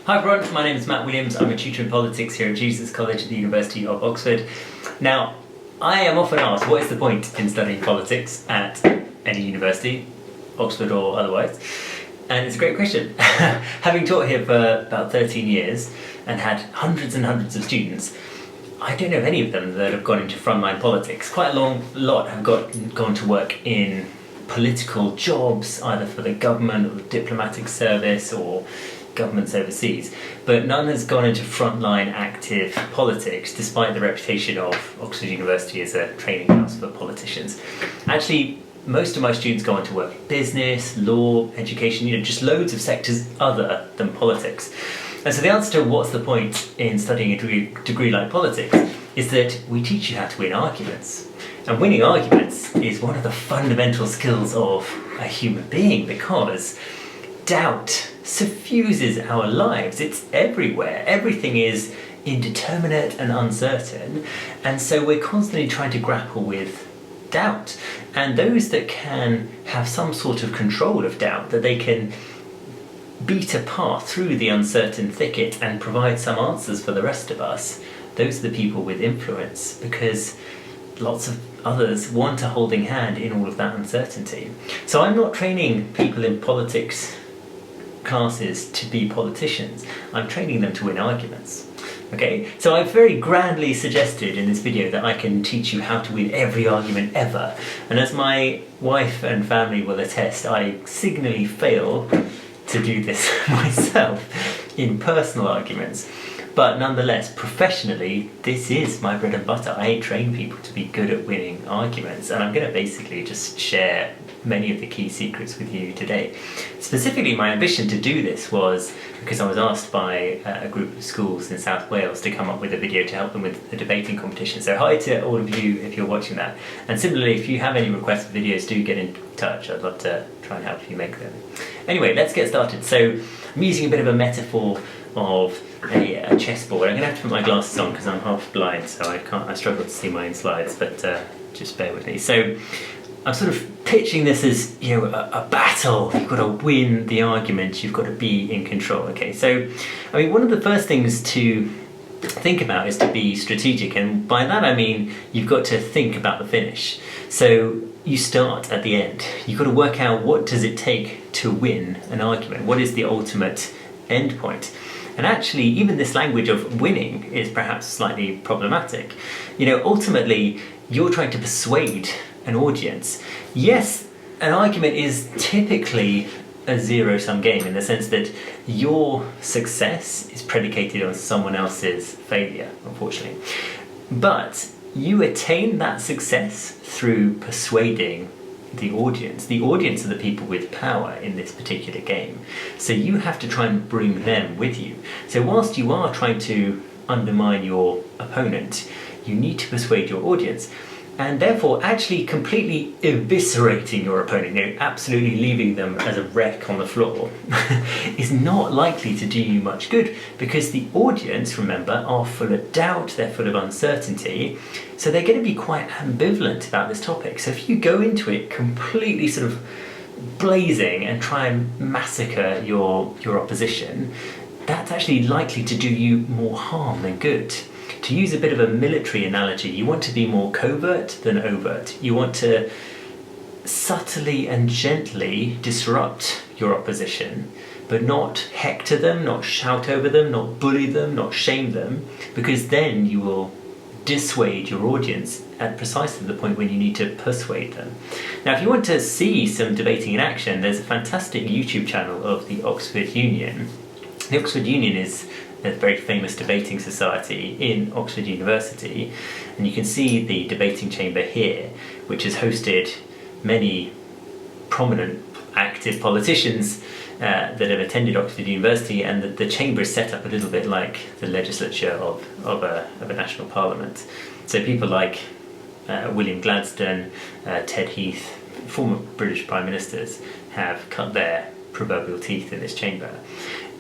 Hi everyone, my name is Matt Williams. I'm a tutor in politics here at Jesus College at the University of Oxford. Now, I am often asked, what is the point in studying politics at any university, Oxford or otherwise? And it's a great question. Having taught here for about 13 years and had hundreds and hundreds of students, I don't know of any of them that have gone into frontline politics. Quite a lot have gone to work in political jobs, either for the government or the diplomatic service or governments overseas, but none has gone into frontline active politics, despite the reputation of Oxford University as a training house for politicians. Actually, most of my students go on to work in business, law, education, just loads of sectors other than politics. And so the answer to what's the point in studying a degree like politics is that we teach you how to win arguments. And winning arguments is one of the fundamental skills of a human being, because doubt suffuses our lives. It's everywhere. Everything is indeterminate and uncertain, and so we're constantly trying to grapple with doubt. And those that can have some sort of control of doubt, that they can beat a path through the uncertain thicket and provide some answers for the rest of us, those are the people with influence, because lots of others want a holding hand in all of that uncertainty. So I'm not training people in politics classes to be politicians. I'm training them to win arguments. Okay, so I've very grandly suggested in this video that I can teach you how to win every argument ever, and as my wife and family will attest, I signally fail to do this myself in personal arguments. But nonetheless, professionally, this is my bread and butter. I train people to be good at winning arguments, and I'm going to basically just share many of the key secrets with you today. Specifically, my ambition to do this was because I was asked by a group of schools in South Wales to come up with a video to help them with a debating competition. So hi to all of you if you're watching that. And similarly, if you have any requests for videos, do get in touch. I'd love to try and help you make them. Anyway, let's get started. So I'm using a bit of a metaphor of a chessboard. I'm going to have to put my glasses on because I'm half blind, so I struggle to see my own slides, but just bear with me. So I'm sort of pitching this as, a battle. You've got to win the argument, you've got to be in control. Okay, so I mean, one of the first things to think about is to be strategic, and by that I mean you've got to think about the finish. So you start at the end. You've got to work out, what does it take to win an argument? What is the ultimate end point? And actually, even this language of winning is perhaps slightly problematic. Ultimately, you're trying to persuade an audience. Yes, an argument is typically a zero-sum game, in the sense that your success is predicated on someone else's failure, unfortunately. But you attain that success through persuading the audience. The audience are the people with power in this particular game. So you have to try and bring them with you. So whilst you are trying to undermine your opponent, you need to persuade your audience. And therefore, actually completely eviscerating your opponent, absolutely leaving them as a wreck on the floor, is not likely to do you much good, because the audience, remember, are full of doubt, they're full of uncertainty, so they're going to be quite ambivalent about this topic. So if you go into it completely sort of blazing and try and massacre your opposition, that's actually likely to do you more harm than good. To use a bit of a military analogy, you want to be more covert than overt. You want to subtly and gently disrupt your opposition, but not hector them, not shout over them, not bully them, not shame them, because then you will dissuade your audience at precisely the point when you need to persuade them. Now, if you want to see some debating in action, there's a fantastic YouTube channel of the Oxford Union. The Oxford Union is a very famous debating society in Oxford University, and you can see the debating chamber here, which has hosted many prominent active politicians that have attended Oxford University, and the chamber is set up a little bit like the legislature of a national parliament. So people like William Gladstone, Ted Heath, former British Prime Ministers, have cut their proverbial teeth in this chamber.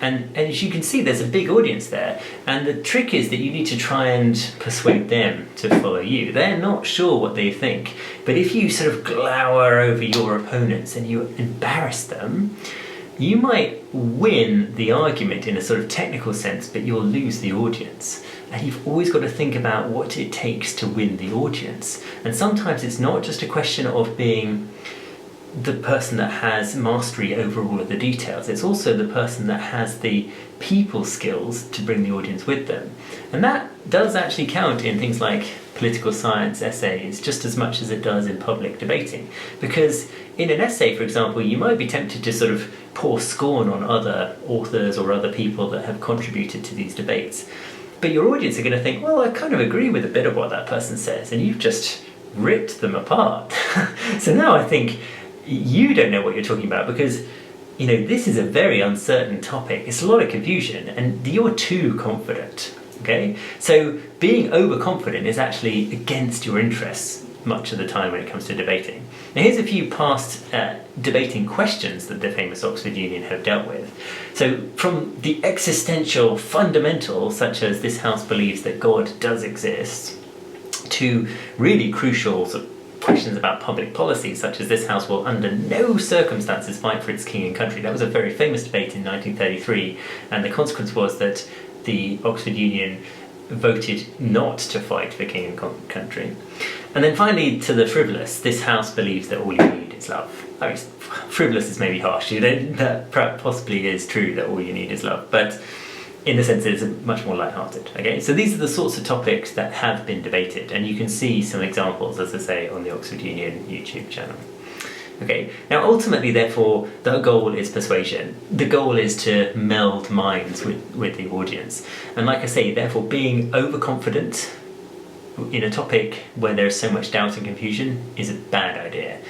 And as you can see, there's a big audience there, and the trick is that you need to try and persuade them to follow you. They're not sure what they think, but if you sort of glower over your opponents and you embarrass them, you might win the argument in a sort of technical sense, but you'll lose the audience. And you've always got to think about what it takes to win the audience. And sometimes it's not just a question of being the person that has mastery over all of the details. It's also the person that has the people skills to bring the audience with them. And that does actually count in things like political science essays just as much as it does in public debating. Because in an essay, for example, you might be tempted to sort of pour scorn on other authors or other people that have contributed to these debates. But your audience are going to think, well, I kind of agree with a bit of what that person says, and you've just ripped them apart. So now I think you don't know what you're talking about, because this is a very uncertain topic. It's a lot of confusion, and you're too confident. Okay, so being overconfident is actually against your interests much of the time when it comes to debating. Now here's a few past debating questions that the famous Oxford Union have dealt with. So from the existential fundamental, such as this house believes that God does exist, to really crucial sort of questions about public policy, such as this house will under no circumstances fight for its king and country. That was a very famous debate in 1933, and the consequence was that the Oxford Union voted not to fight for king and country. And then finally, to the frivolous, this house believes that all you need is love. I mean, frivolous is maybe harsh. That perhaps possibly is true that all you need is love, but in the sense that it's much more lighthearted. Okay, so these are the sorts of topics that have been debated, and you can see some examples, as I say, on the Oxford Union YouTube channel. Okay, now ultimately, therefore, the goal is persuasion. The goal is to meld minds with the audience. And like I say, therefore, being overconfident in a topic where there is so much doubt and confusion is a bad idea.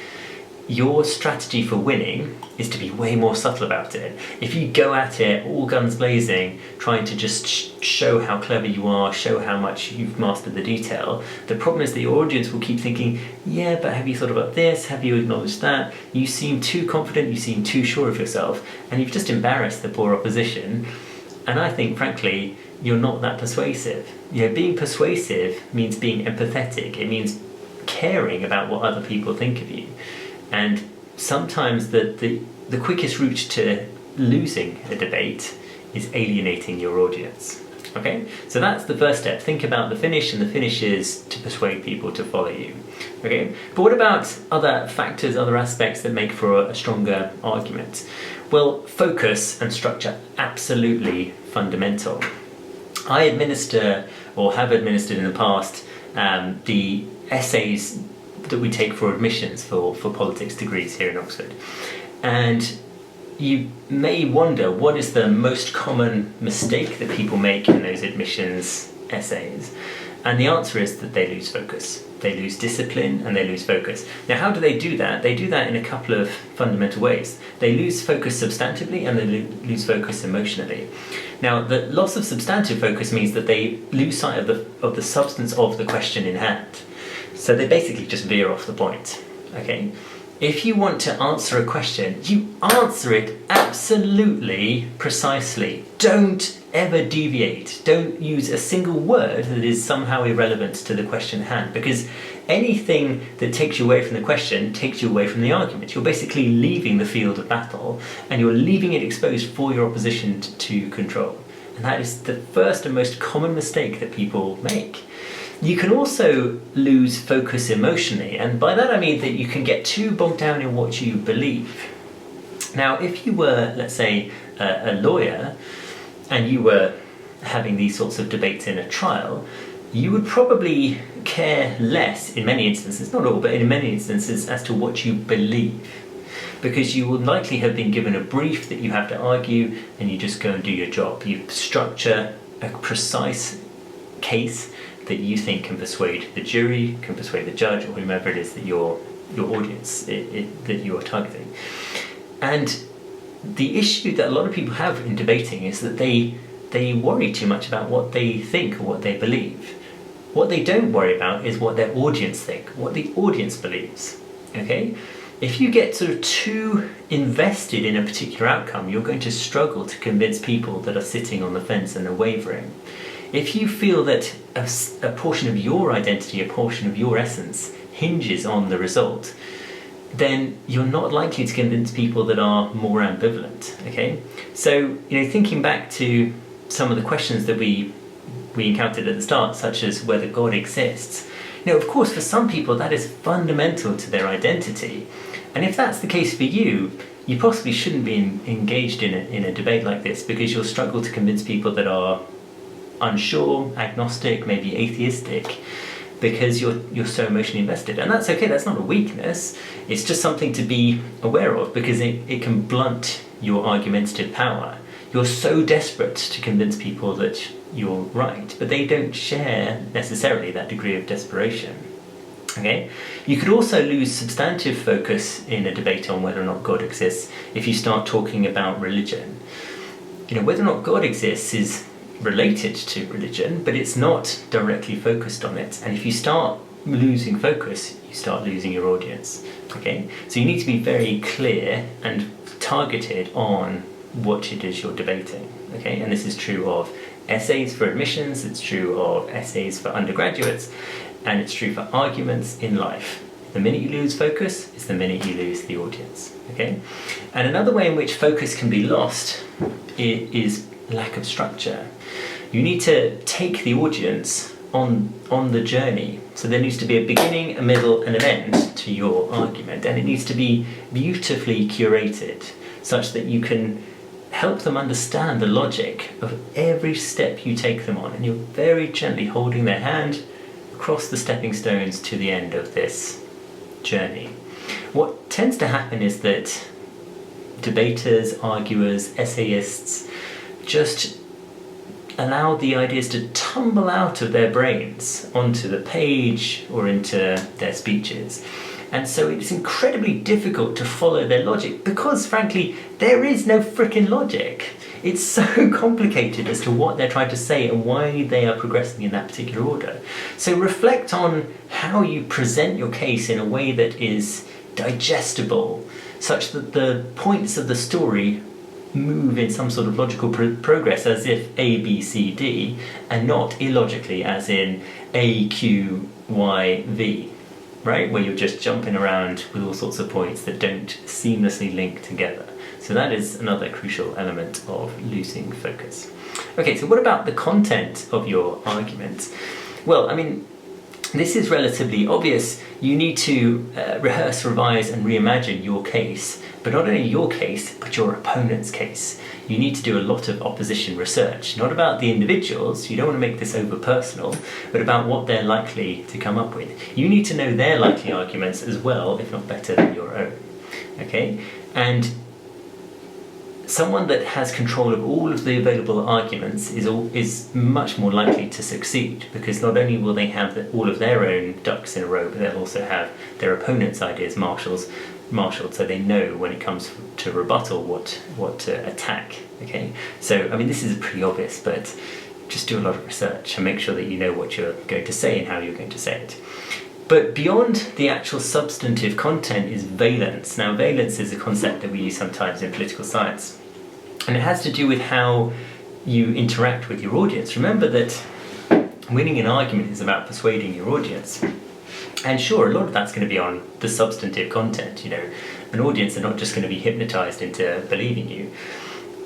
Your strategy for winning is to be way more subtle about it. If you go at it all guns blazing, trying to just show how clever you are, show how much you've mastered the detail, the problem is that your audience will keep thinking, yeah, but have you thought about this? Have you acknowledged that? You seem too confident, you seem too sure of yourself, and you've just embarrassed the poor opposition. And I think, frankly, you're not that persuasive. Being persuasive means being empathetic. It means caring about what other people think of you. And sometimes the quickest route to losing a debate is alienating your audience. Okay, so that's the first step. Think about the finish, and the finish is to persuade people to follow you. Okay, but what about other factors, other aspects that make for a stronger argument? Well, focus and structure, absolutely fundamental. I administer, or have administered in the past, the essays that we take for admissions for politics degrees here in Oxford. And you may wonder, what is the most common mistake that people make in those admissions essays? And the answer is that they lose focus. They lose discipline and they lose focus. Now, how do they do that? They do that in a couple of fundamental ways. They lose focus substantively and they lose focus emotionally. Now, the loss of substantive focus means that they lose sight of the substance of the question in hand. So they basically just veer off the point. Okay? If you want to answer a question, you answer it absolutely precisely. Don't ever deviate. Don't use a single word that is somehow irrelevant to the question at hand, because anything that takes you away from the question takes you away from the argument. You're basically leaving the field of battle, and you're leaving it exposed for your opposition to control. And that is the first and most common mistake that people make. You can also lose focus emotionally, and by that I mean that you can get too bogged down in what you believe. Now, if you were, let's say, a lawyer, and you were having these sorts of debates in a trial, you would probably care less in many instances, not all, but in many instances, as to what you believe. Because you will likely have been given a brief that you have to argue, and you just go and do your job. You structure a precise case that you think can persuade the jury, can persuade the judge, or whomever it is that your audience that you are targeting. And the issue that a lot of people have in debating is that they worry too much about what they think or what they believe. What they don't worry about is what their audience think, what the audience believes. Okay? If you get sort of too invested in a particular outcome, you're going to struggle to convince people that are sitting on the fence and are wavering. If you feel that a portion of your identity, a portion of your essence hinges on the result, then you're not likely to convince people that are more ambivalent, okay? So, thinking back to some of the questions that we encountered at the start, such as whether God exists, of course, for some people that is fundamental to their identity. And if that's the case for you, you possibly shouldn't be engaged in a debate like this, because you'll struggle to convince people that are unsure, agnostic, maybe atheistic, because you're so emotionally invested. And that's okay, that's not a weakness, it's just something to be aware of, because it can blunt your argumentative power. You're so desperate to convince people that you're right, but they don't share necessarily that degree of desperation. Okay? You could also lose substantive focus in a debate on whether or not God exists if you start talking about religion. Whether or not God exists is related to religion, but it's not directly focused on it. And if you start losing focus, you start losing your audience. Okay? So you need to be very clear and targeted on what it is you're debating. Okay? And this is true of essays for admissions, it's true of essays for undergraduates, and it's true for arguments in life. The minute you lose focus is the minute you lose the audience. Okay? And another way in which focus can be lost is lack of structure. You need to take the audience on the journey. So there needs to be a beginning, a middle, and an end to your argument, and it needs to be beautifully curated such that you can help them understand the logic of every step you take them on, and you're very gently holding their hand across the stepping stones to the end of this journey. What tends to happen is that debaters, arguers, essayists just allow the ideas to tumble out of their brains onto the page or into their speeches. And so it's incredibly difficult to follow their logic because, frankly, there is no frickin' logic. It's so complicated as to what they're trying to say and why they are progressing in that particular order. So reflect on how you present your case in a way that is digestible, such that the points of the story move in some sort of logical progress, as if A, B, C, D, and not illogically, as in A, Q, Y, V. Right? Where you're just jumping around with all sorts of points that don't seamlessly link together. So that is another crucial element of losing focus. Okay, so what about the content of your argument? Well, this is relatively obvious. You need to rehearse, revise, and reimagine your case, but not only your case, but your opponent's case. You need to do a lot of opposition research, not about the individuals, you don't want to make this over personal, but about what they're likely to come up with. You need to know their likely arguments as well, if not better than your own. Okay? And someone that has control of all of the available arguments is much more likely to succeed, because not only will they have all of their own ducks in a row, but they'll also have their opponent's ideas marshalled, so they know when it comes to rebuttal what to attack. Okay, so this is pretty obvious, but just do a lot of research and make sure that you know what you're going to say and how you're going to say it. But beyond the actual substantive content is valence. Now, valence is a concept that we use sometimes in political science, and it has to do with how you interact with your audience. Remember that winning an argument is about persuading your audience. And sure, a lot of that's going to be on the substantive content. An audience are not just going to be hypnotized into believing you.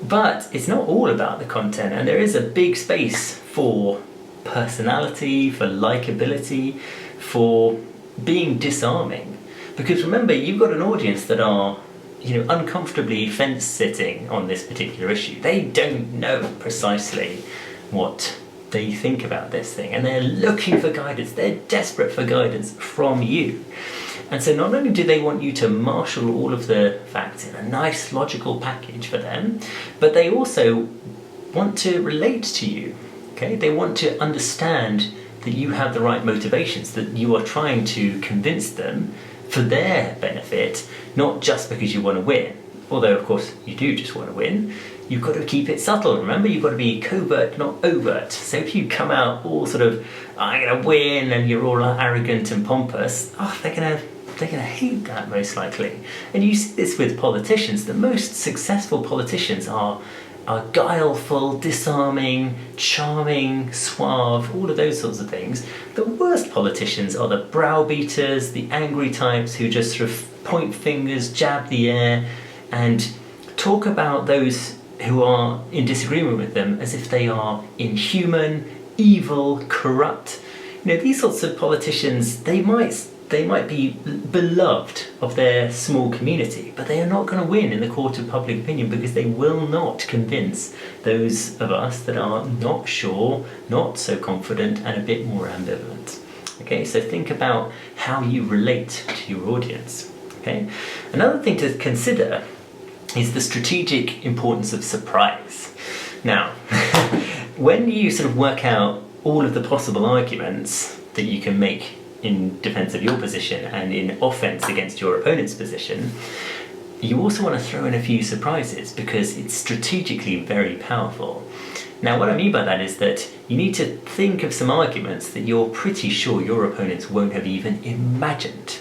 But it's not all about the content, and there is a big space for personality, for likability, for being disarming. Because remember, you've got an audience that are uncomfortably fence-sitting on this particular issue. They don't know precisely what they think about this thing, and they're looking for guidance. They're desperate for guidance from you. And so not only do they want you to marshal all of the facts in a nice logical package for them, but they also want to relate to you. Okay? They want to understand that you have the right motivations, that you are trying to convince them for their benefit, not just because you want to win. Although, of course, you do just want to win. You've got to keep it subtle. Remember, you've got to be covert, not overt. So if you come out all sort of, I'm going to win, and you're all arrogant and pompous, they're going to hate that most likely. And you see this with politicians. The most successful politicians are guileful, disarming, charming, suave, all of those sorts of things. The worst politicians are the browbeaters, the angry types who just sort of point fingers, jab the air, and talk about those who are in disagreement with them as if they are inhuman, evil, corrupt. These sorts of politicians, they might be beloved of their small community, but they are not going to win in the court of public opinion because they will not convince those of us that are not sure, not so confident, and a bit more ambivalent. Okay, so think about how you relate to your audience. Okay, another thing to consider is the strategic importance of surprise. Now, when you sort of work out all of the possible arguments that you can make in defense of your position and in offense against your opponent's position, you also want to throw in a few surprises because it's strategically very powerful. Now, what I mean by that is that you need to think of some arguments that you're pretty sure your opponents won't have even imagined.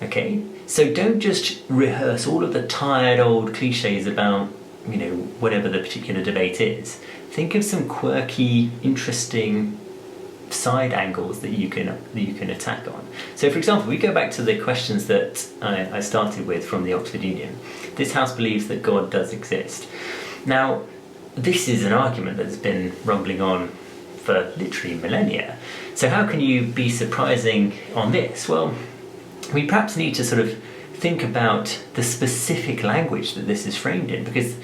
Okay? So don't just rehearse all of the tired old cliches about, whatever the particular debate is. Think of some quirky, interesting side angles that you can attack on. So, for example, we go back to the questions that I started with from the Oxford Union. This house believes that God does exist. Now, this is an argument that's been rumbling on for literally millennia. So how can you be surprising on this? Well, we perhaps need to sort of think about the specific language that this is framed in, because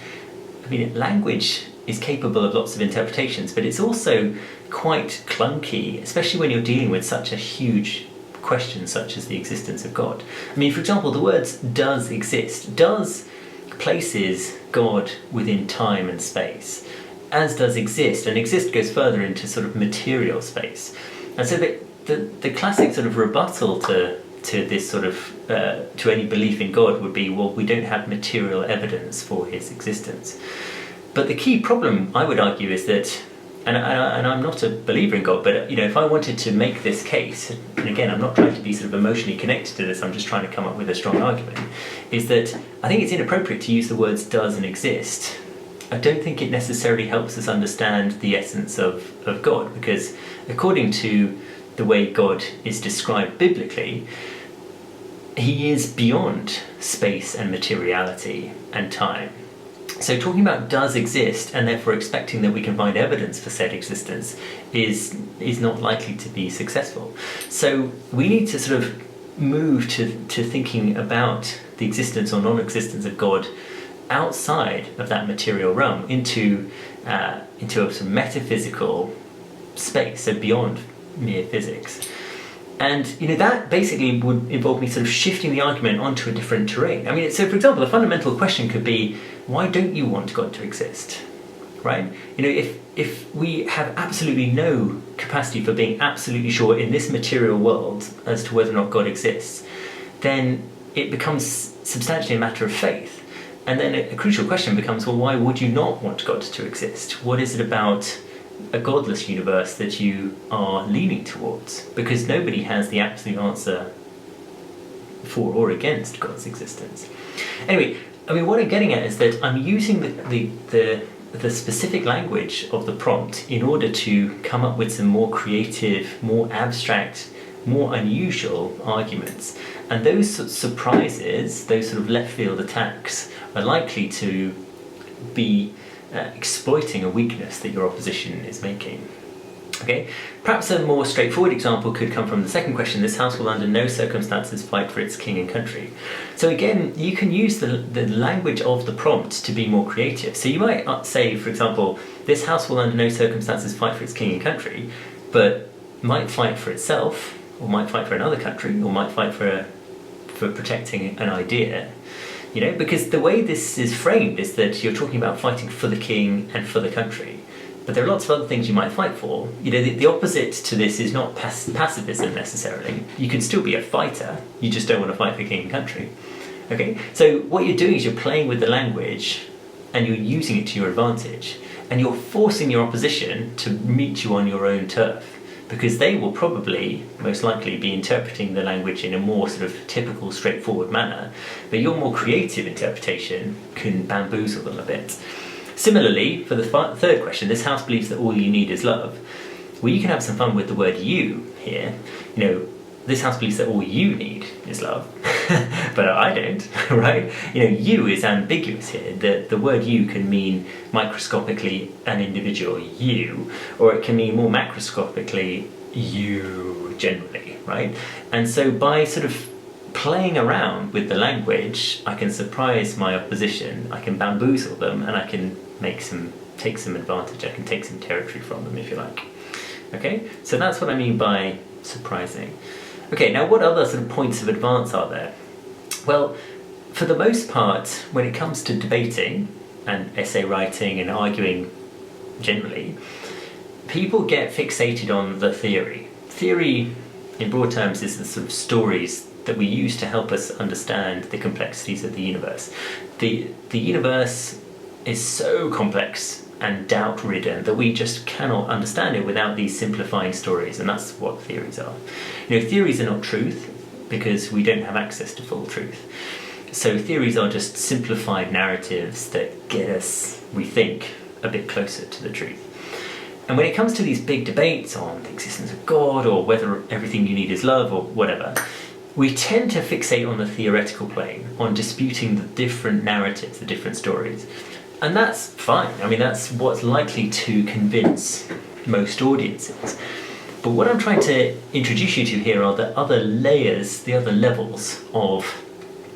language is capable of lots of interpretations, but it's also quite clunky, especially when you're dealing with such a huge question such as the existence of God. For example, the words does exist. Does places God within time and space, as does exist, and exist goes further into sort of material space. And so the classic sort of rebuttal to this sort of to any belief in God would be, well, we don't have material evidence for his existence. But the key problem, I would argue, is that, and I'm not a believer in God, but if I wanted to make this case, and again, I'm not trying to be sort of emotionally connected to this, I'm just trying to come up with a strong argument, is that I think it's inappropriate to use the words does and exist. I don't think it necessarily helps us understand the essence of God, because according to the way God is described biblically, he is beyond space and materiality and time. So talking about does exist and therefore expecting that we can find evidence for said existence is not likely to be successful. So we need to sort of move to thinking about the existence or non-existence of God outside of that material realm into a sort of metaphysical space, so beyond mere physics. And that basically would involve me sort of shifting the argument onto a different terrain. So for example, the fundamental question could be, why don't you want God to exist? Right? If we have absolutely no capacity for being absolutely sure in this material world as to whether or not God exists, then it becomes substantially a matter of faith. And then a crucial question becomes, well, why would you not want God to exist? What is it about a godless universe that you are leaning towards? Because nobody has the absolute answer for or against God's existence. Anyway, what I'm getting at is that I'm using the specific language of the prompt in order to come up with some more creative, more abstract, more unusual arguments. And those sort of surprises, those sort of left field attacks, are likely to be exploiting a weakness that your opposition is making. Okay, perhaps a more straightforward example could come from the second question: this house will under no circumstances fight for its king and country. So again, you can use the language of the prompt to be more creative. So you might say, for example, this house will under no circumstances fight for its king and country, but might fight for itself, or might fight for another country, or might fight for protecting an idea. Because the way this is framed is that you're talking about fighting for the king and for the country. But there are lots of other things you might fight for. The opposite to this is not pacifism necessarily. You can still be a fighter, you just don't want to fight for king and country. Okay? So what you're doing is you're playing with the language and you're using it to your advantage. And you're forcing your opposition to meet you on your own turf, because they will probably, most likely, be interpreting the language in a more sort of typical, straightforward manner, but your more creative interpretation can bamboozle them a bit. Similarly, for the third question, this house believes that all you need is love. Well, you can have some fun with the word you here. This house believes that all you need is love. but I don't, right? You is ambiguous here. The word you can mean microscopically an individual, you, or it can mean more macroscopically you generally, right? And so by sort of playing around with the language, I can surprise my opposition, I can bamboozle them, and I can take some advantage, I can take some territory from them, if you like. Okay, so that's what I mean by surprising. Okay, now what other sort of points of advance are there? Well, for the most part, when it comes to debating and essay writing and arguing generally, people get fixated on the theory. Theory, in broad terms, is the sort of stories that we use to help us understand the complexities of the universe. The universe is so complex and doubt-ridden that we just cannot understand it without these simplifying stories, and that's what theories are. Theories are not truth because we don't have access to full truth. So theories are just simplified narratives that get us, we think, a bit closer to the truth. And when it comes to these big debates on the existence of God or whether everything you need is love or whatever, we tend to fixate on the theoretical plane, on disputing the different narratives, the different stories. And that's fine. I mean, that's what's likely to convince most audiences. But what I'm trying to introduce you to here are the other layers, the other levels of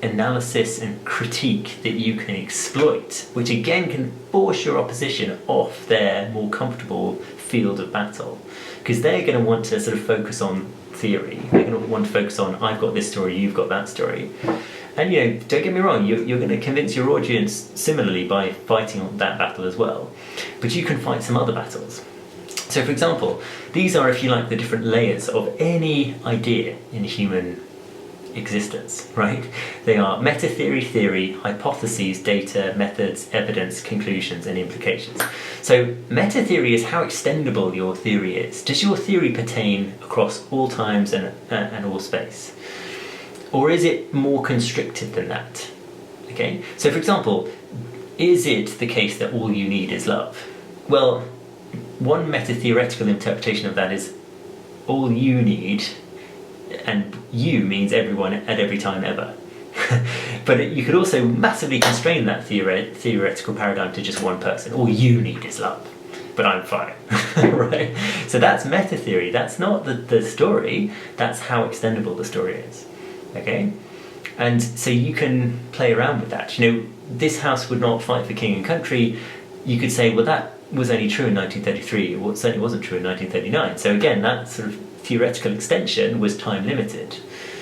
analysis and critique that you can exploit, which again can force your opposition off their more comfortable field of battle. Because they're going to want to sort of focus on theory. They're going to want to focus on, I've got this story, you've got that story. And don't get me wrong, you're going to convince your audience similarly by fighting on that battle as well. But you can fight some other battles. So for example, these are, if you like, the different layers of any idea in human existence, right? They are meta-theory, theory, hypotheses, data, methods, evidence, conclusions, and implications. So meta-theory is how extendable your theory is. Does your theory pertain across all times and all space? Or is it more constricted than that? Okay, so for example, is it the case that all you need is love? Well, one meta-theoretical interpretation of that is all you need, and you means everyone at every time ever. But you could also massively constrain that theoretical paradigm to just one person. All you need is love, but I'm fine, right? So that's meta-theory. That's not the story, that's how extendable the story is. Okay, and so you can play around with that. This house would not fight for king and country. You could say, well, that was only true in 1933, or it certainly wasn't true in 1939. So again, that sort of theoretical extension was time limited.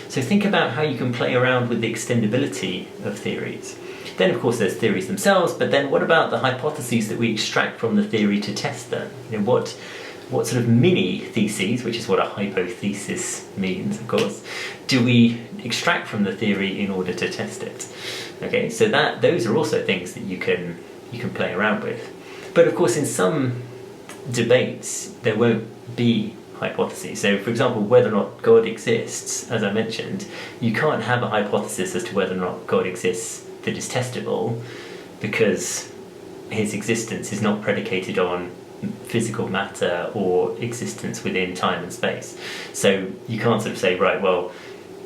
So think about how you can play around with the extendability of theories. Then of course there's theories themselves, but then what about the hypotheses that we extract from the theory to test them? What sort of mini theses, which is what a hypothesis means, of course, do we extract from the theory in order to test it? Okay, so those are also things that you can play around with. But of course, in some debates, there won't be hypotheses. So, for example, whether or not God exists, as I mentioned, you can't have a hypothesis as to whether or not God exists that is testable, because his existence is not predicated on physical matter or existence within time and space. So you can't sort of say, right, well,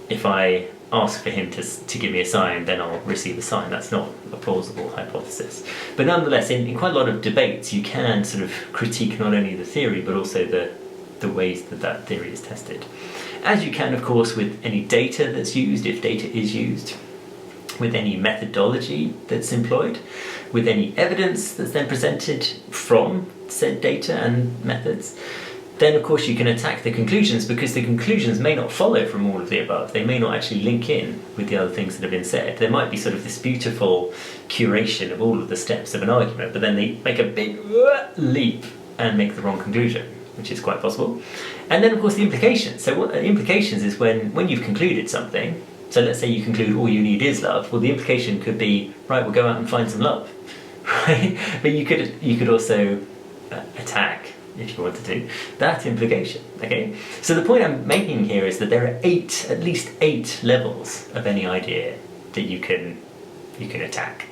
if I ask for him to give me a sign, then I'll receive a sign. That's not a plausible hypothesis. But nonetheless, in quite a lot of debates, you can sort of critique not only the theory, but also the ways that theory is tested. As you can, of course, with any data that's used, if data is used, with any methodology that's employed, with any evidence that's then presented from said data and methods, then of course you can attack the conclusions, because the conclusions may not follow from all of the above. They may not actually link in with the other things that have been said. There might be sort of this beautiful curation of all of the steps of an argument, but then they make a big leap and make the wrong conclusion, which is quite possible. And then of course the implications. So what the implications is when you've concluded something. So let's say you conclude all you need is love. Well, the implication could be, right, we'll go out and find some love, right? But you could also attack, if you wanted to, that implication. Okay. So the point I'm making here is that there are at least eight levels of any idea that you can attack.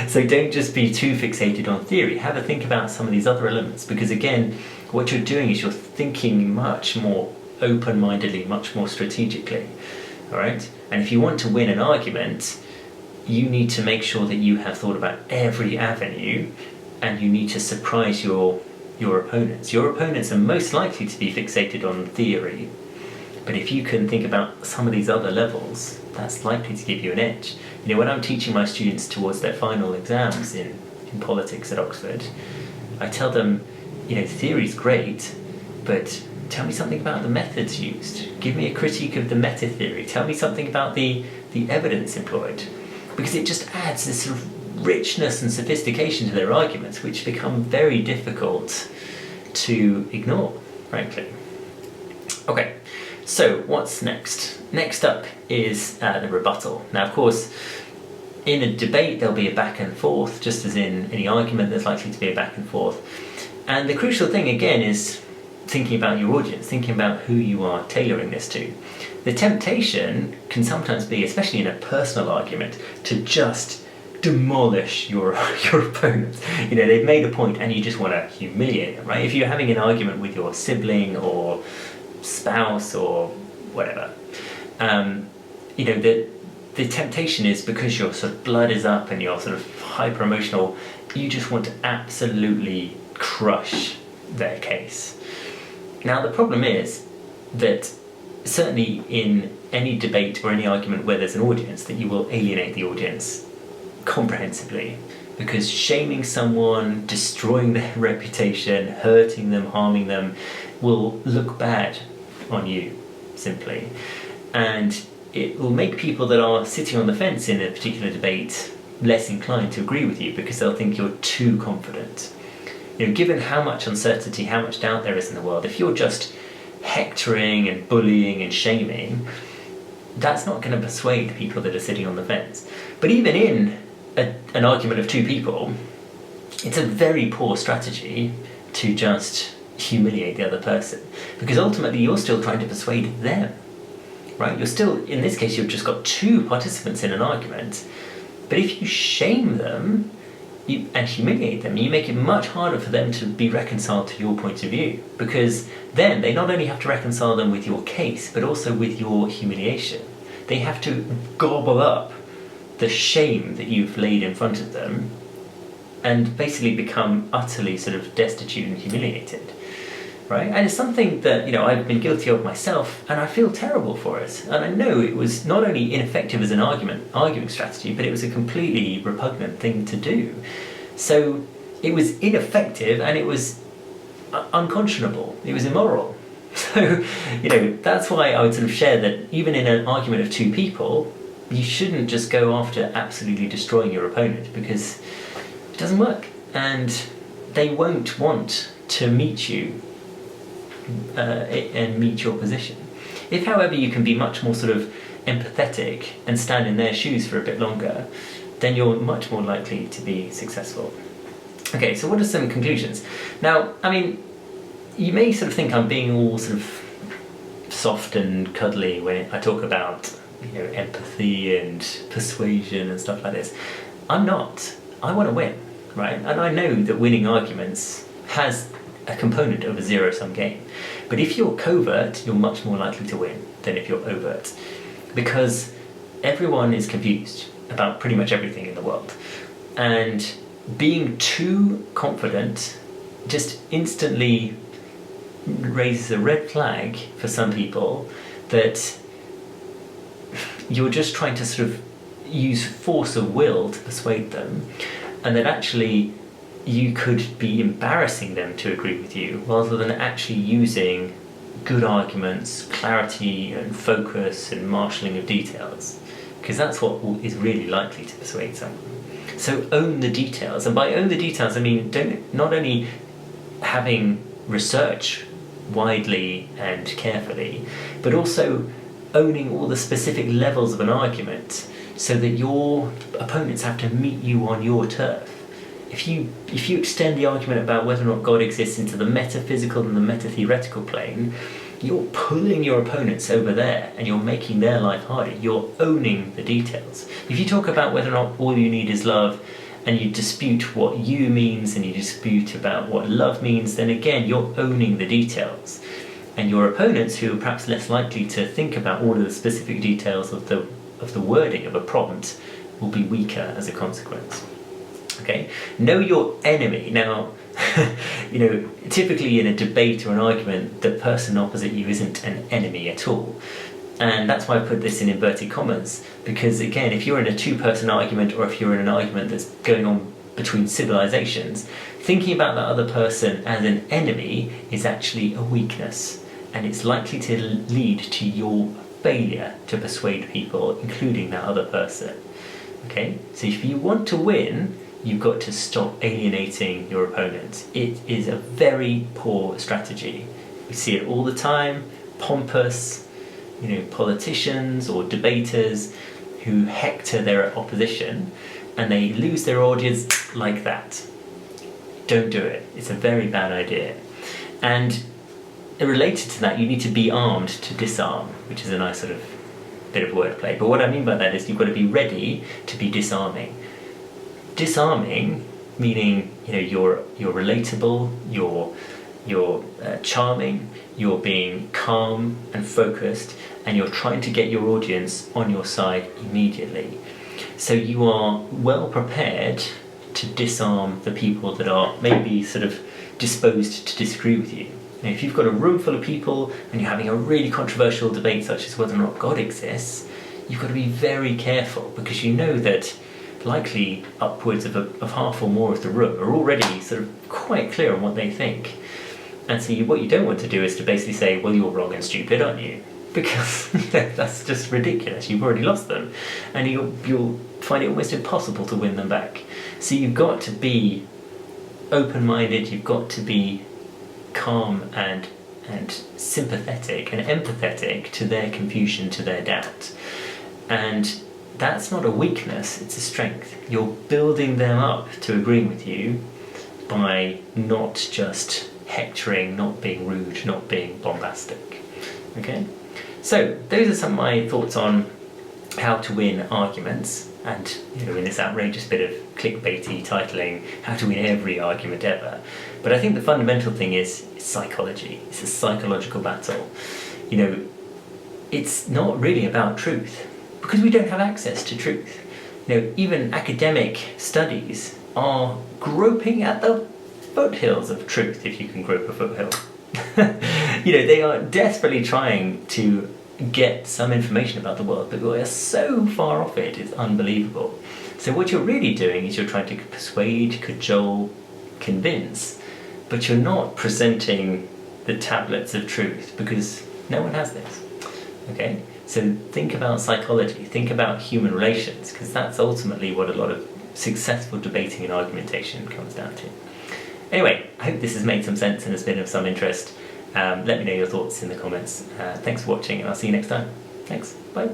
So don't just be too fixated on theory. Have a think about some of these other elements, because again, what you're doing is you're thinking much more open-mindedly, much more strategically. all right? And if you want to win an argument, you need to make sure that you have thought about every avenue, and you need to surprise your opponents. Your opponents are most likely to be fixated on theory, but if you can think about some of these other levels, that's likely to give you an edge. You know, when I'm teaching my students towards their final exams in politics at Oxford, I tell them, you know, theory's great, but tell me something about the methods used. Give me a critique of the meta theory. Tell me something about the evidence employed. Because it just adds this sort of richness and sophistication to their arguments, which become very difficult to ignore, frankly. Okay, so what's next? Next up is the rebuttal. Now, of course, in a debate there'll be a back and forth, just as in any argument there's likely to be a back and forth. And the crucial thing, again, is thinking about your audience, thinking about who you are tailoring this to. The temptation can sometimes be, especially in a personal argument, to just demolish your opponent. You know, they've made a point and you just want to humiliate them, right? If you're having an argument with your sibling or spouse or whatever, you know, the temptation is, because your sort of blood is up and you're sort of hyper emotional, you just want to absolutely crush their case. Now, the problem is that certainly in any debate or any argument where there's an audience, that you will alienate the audience comprehensively, because shaming someone, destroying their reputation, hurting them, harming them, will look bad on you, simply. And it will make people that are sitting on the fence in a particular debate less inclined to agree with you, because they'll think you're too confident. You know, given how much uncertainty, how much doubt there is in the world, if you're just hectoring and bullying and shaming, that's not going to persuade people that are sitting on the fence. But even in an argument of two people, it's a very poor strategy to just humiliate the other person, because ultimately you're still trying to persuade them, right? You're still, in this case, you've just got two participants in an argument, but if you shame them and humiliate them, you make it much harder for them to be reconciled to your point of view, because then they not only have to reconcile them with your case, but also with your humiliation. They have to gobble up the shame that you've laid in front of them and basically become utterly sort of destitute and humiliated, right? And it's something that, you know, I've been guilty of myself, and I feel terrible for it. And I know it was not only ineffective as an arguing strategy, but it was a completely repugnant thing to do. So it was ineffective, and it was unconscionable. It was immoral. So, you know, that's why I would sort of share that even in an argument of two people, you shouldn't just go after absolutely destroying your opponent, because it doesn't work, and they won't want to meet you and meet your position. If, however, you can be much more sort of empathetic and stand in their shoes for a bit longer, then you're much more likely to be successful. Okay, so what are some conclusions? Now, I mean, you may sort of think I'm being all sort of soft and cuddly when I talk about, you know, empathy and persuasion and stuff like this. I'm not. I want to win, right? And I know that winning arguments has a component of a zero-sum game. But if you're covert, you're much more likely to win than if you're overt, because everyone is confused about pretty much everything in the world. And being too confident just instantly raises a red flag for some people, that you're just trying to sort of use force of will to persuade them, and that actually you could be embarrassing them to agree with you, rather than actually using good arguments, clarity and focus and marshalling of details, because that's what is really likely to persuade someone. So own the details, and by own the details I mean not only having research widely and carefully, but also owning all the specific levels of an argument, so that your opponents have to meet you on your turf. If you extend the argument about whether or not God exists into the metaphysical and the meta-theoretical plane, you're pulling your opponents over there and you're making their life harder. You're owning the details. If you talk about whether or not all you need is love, and you dispute what you means and you dispute about what love means, then again, you're owning the details. And your opponents, who are perhaps less likely to think about all of the specific details of the wording of a prompt, will be weaker as a consequence. Okay? Know your enemy. Now, typically in a debate or an argument, the person opposite you isn't an enemy at all. And that's why I put this in inverted commas, because again, if you're in a two-person argument, or if you're in an argument that's going on between civilizations, thinking about that other person as an enemy is actually a weakness, and it's likely to lead to your failure to persuade people, including that other person. Okay? So if you want to win, you've got to stop alienating your opponent. It is a very poor strategy. We see it all the time. Pompous, politicians or debaters who hector their opposition, and they lose their audience like that. Don't do it. It's a very bad idea. And related to that, you need to be armed to disarm, which is a nice sort of bit of wordplay. But what I mean by that is you've got to be ready to be disarming. Disarming meaning you're relatable, you're charming, you're being calm and focused, and you're trying to get your audience on your side immediately. So you are well prepared to disarm the people that are maybe sort of disposed to disagree with you. Now, if you've got a room full of people and you're having a really controversial debate such as whether or not God exists, you've got to be very careful, because you know that likely upwards of half or more of the room are already sort of quite clear on what they think. And so what you don't want to do is to basically say, well, you're wrong and stupid, aren't you? Because that's just ridiculous. You've already lost them, and you'll find it almost impossible to win them back. So you've got to be open-minded, you've got to be calm and sympathetic and empathetic to their confusion, to their doubt. And that's not a weakness, it's a strength. You're building them up to agreeing with you by not just hectoring, not being rude, not being bombastic. Okay? So those are some of my thoughts on how to win arguments, and in this outrageous bit of clickbaity titling, how to win every argument ever. But I think the fundamental thing is psychology. It's a psychological battle. It's not really about truth, because we don't have access to truth. Even academic studies are groping at the foothills of truth, if you can grope a foothill. They are desperately trying to get some information about the world, but we are so far off it's unbelievable. So what you're really doing is you're trying to persuade, cajole, convince, but you're not presenting the tablets of truth, because no one has this. Okay? So think about psychology, think about human relations, because that's ultimately what a lot of successful debating and argumentation comes down to. Anyway, I hope this has made some sense and has been of some interest. Let me know your thoughts in the comments. Thanks for watching, and I'll see you next time. Thanks. Bye.